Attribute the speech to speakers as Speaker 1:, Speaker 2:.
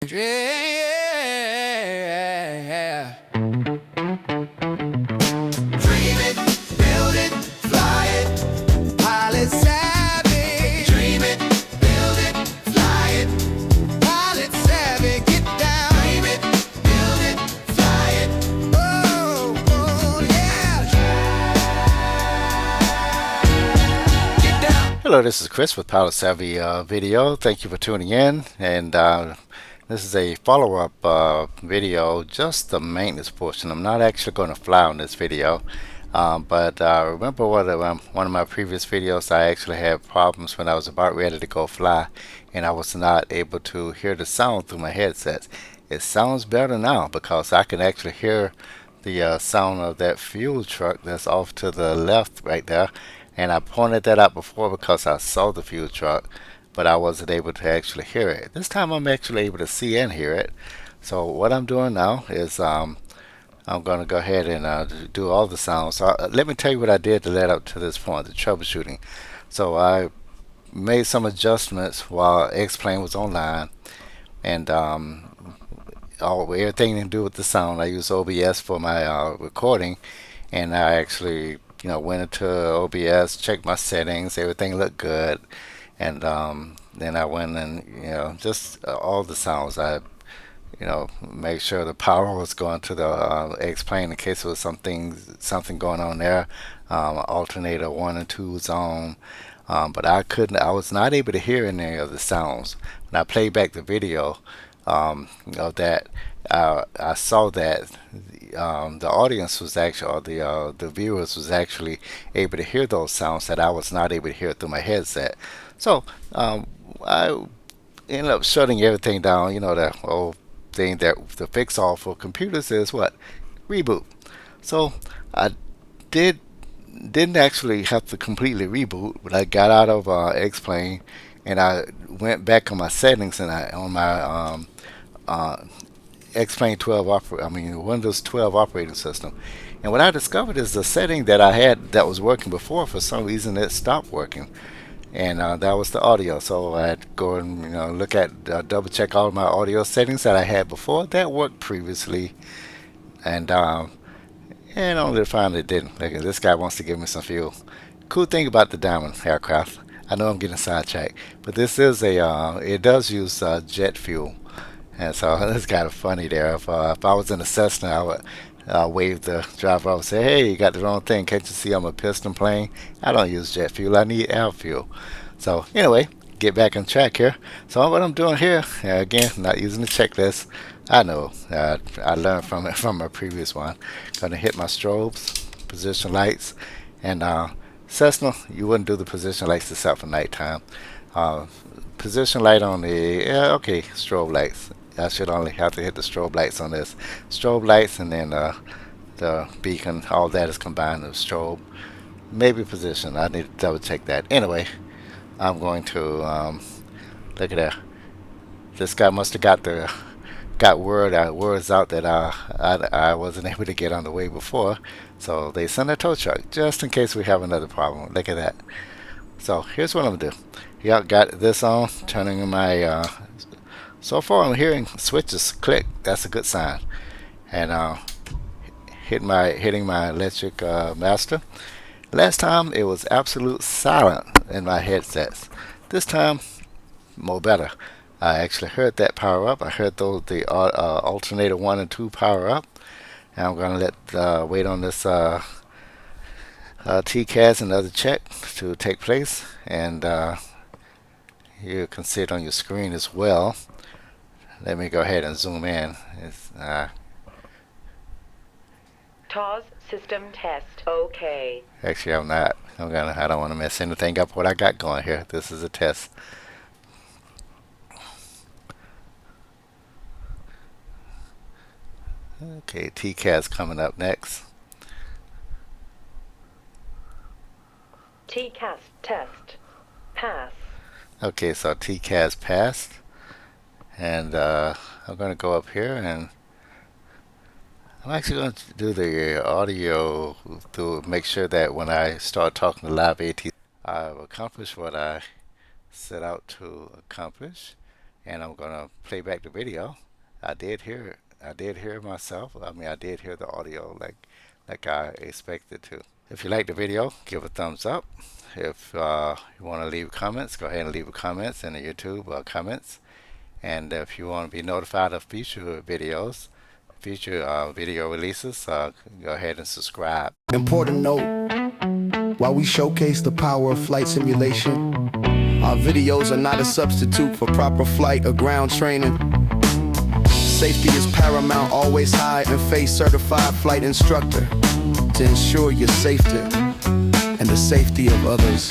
Speaker 1: Yeah. Dream it, build it, fly it, pilot savvy. Dream it, build it, fly it, pilot savvy. Get down. Dream it, build it, fly it. Oh, oh yeah. Get down.
Speaker 2: Hello, this is Chris with Pilot Savvy Video. Thank you for tuning in. And this is a follow-up video, just the maintenance portion. I'm not actually going to fly on this video. But remember one of my previous videos, I actually had problems when I was about ready to go fly, and I was not able to hear the sound through my headsets. It sounds better now because I can actually hear the sound of that fuel truck that's off to the left right there. And I pointed that out before because I saw the fuel truck, but I wasn't able to actually hear it. This time I'm actually able to see and hear it. So what I'm doing now is I'm going to go ahead and do all the sounds. So let me tell you what I did to lead up to this point, the troubleshooting. So I made some adjustments while X-Plane was online, and everything to do with the sound. I use OBS for my recording, and I actually went into OBS, checked my settings, everything looked good, and then I went and just all the sounds. I make sure the power was going to the X-Plane in case there was something going on there. Alternator 1 and 2 was on, but I was not able to hear any of the sounds. When I played back the video of that, I saw that the audience was actually, or the viewers was actually able to hear those sounds that I was not able to hear through my headset. So I ended up shutting everything down. The old thing that the fix all for computers is what? Reboot. So I did didn't actually have to completely reboot, but I got out of X-Plane and I went back on my settings, and on my uh, X-Plane 12 Windows 12 operating system. And what I discovered is the setting that I had that was working before, for some reason it stopped working, and that was the audio. So I had to go and look at double check all of my audio settings that I had before that worked previously, and only to find it didn't. Like, this guy wants to give me some fuel. Cool thing about the Diamond aircraft, I know I'm getting sidetracked, but this is it does use jet fuel. And so it's kind of funny there. If I was in a Cessna, I would wave the driver off and say, "Hey, you got the wrong thing. Can't you see I'm a piston plane? I don't use jet fuel. I need air fuel." So anyway, get back on track here. So what I'm doing here, again, not using the checklist. I know. I learned from it from my previous one. Gonna hit my strobes, position lights, and Cessna, you wouldn't do the position lights except for nighttime. Uh, Position light on the, yeah, okay, strobe lights. I should only have to hit the strobe lights on this. Strobe lights, and then the beacon, all that is combined with strobe. Maybe position. I need to double check that. Anyway, I'm going to look at that. This guy must have got words out that I wasn't able to get on the way before. So they sent a tow truck just in case we have another problem. Look at that. So here's what I'm gonna do. Yeah, got this on, turning my so far I'm hearing switches click. That's a good sign. And hitting my electric master. Last time it was absolute silent in my headsets. This time, more better. I actually heard that power up. I heard the alternator 1 and 2 power up. And I'm gonna wait on this TCAS and other check to take place, and you can see it on your screen as well. Let me go ahead and zoom in.
Speaker 3: TAWS system test. Okay.
Speaker 2: Actually, I'm not. I don't want to mess anything up what I got going here. This is a test. Okay, TCAS coming up next.
Speaker 3: TCAS test. Pass.
Speaker 2: Okay, so TCAS passed, and I'm going to go up here, and I'm actually going to do the audio to make sure that when I start talking to live AT, I've accomplished what I set out to accomplish. and I'm gonna play back the video. I did hear myself. I mean, I did hear the audio like I expected to. If you like the video, give a thumbs up. If you want to leave comments, go ahead and leave comments in the YouTube comments. And if you want to be notified of future videos, future video releases, go ahead and subscribe.
Speaker 4: Important note, while we showcase the power of flight simulation, our videos are not a substitute for proper flight or ground training. Safety is paramount, always hire and face certified flight instructor to ensure your safety and the safety of others.